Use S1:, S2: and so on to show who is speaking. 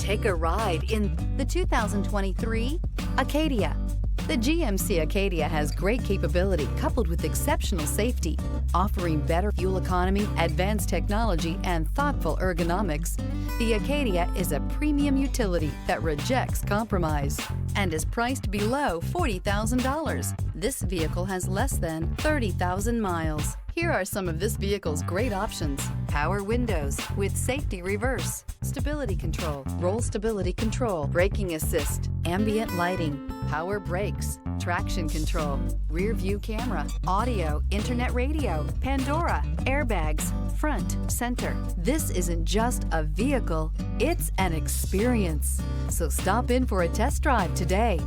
S1: Take a ride in the 2023 Acadia. The GMC Acadia has great capability coupled with exceptional safety, offering better fuel economy, advanced technology, and thoughtful ergonomics. The Acadia is a premium utility that rejects compromise and is priced below $40,000. This vehicle has less than 30,000 miles. Here are some of this vehicle's great options: power windows with safety reverse, stability control, roll stability control, braking assist, ambient lighting, power brakes, traction control, rear view camera, audio, internet radio, Pandora, airbags, front, center. This isn't just a vehicle, it's an experience. So stop in for a test drive today.